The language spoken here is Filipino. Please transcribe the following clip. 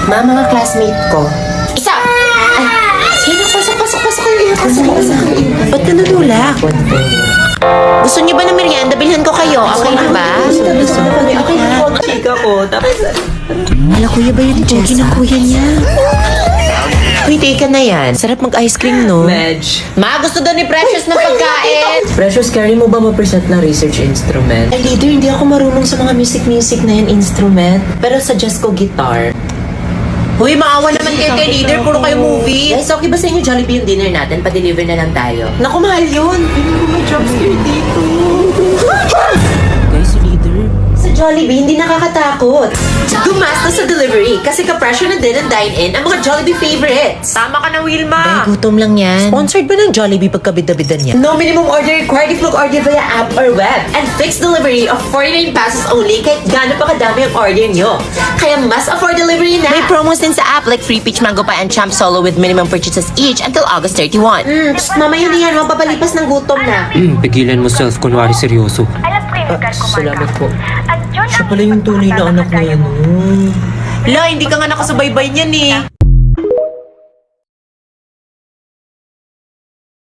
Mga classmate ko. Isa! Ay, sino? Pasok kayo. Ba't ka natulak? Gusto niyo ba ng merienda? Bilhan ko kayo. Okay na ba? Okay na po, chika ko. Wala kuya ba yun? Jogi ng kuya niya. Uy, teka na yan. Sarap mag-ice cream, no? Medj. Ma, gusto daw ni Precious ng pagkain. Precious, carry mo ba ma-present na research instrument? Ay, leader, hindi ako marunong sa mga music na yan instrument. Pero suggest ko guitar. Uy, maawa naman kayo kay leader. Puro kayo movie. Guys, okay ba sa inyo Jollibee yung dinner natin? Pa-deliver na lang tayo. Naku, mahal yun. Hindi ko may job here dito. Guys, leader. Sa Jollibee, hindi nakakatakot. Gumasta sa delivery kasi ka-pressure na din ang dine-in ang mga Jollibee favorites. Tama ka na, Wilma. Ah. Gutom lang yan. Sponsored ba ng Jollibee pagkabida-bidan niya? No minimum order required if mag-order via app or web. And fixed delivery of 49 pesos only kahit gaano pa kadami ang order nyo. Kaya mas afford delivery na. May promos din sa app like Free Peach Mango Pie and Champ Solo with minimum purchases each until August 31. Psst, mamaya na yan. Mapapalipas ng gutom na. Pigilan mo self, kunwari seryoso. Salamat po. Siya pala yung tunay na anak na yan. La, hindi ka nga nakasubaybay niyan eh.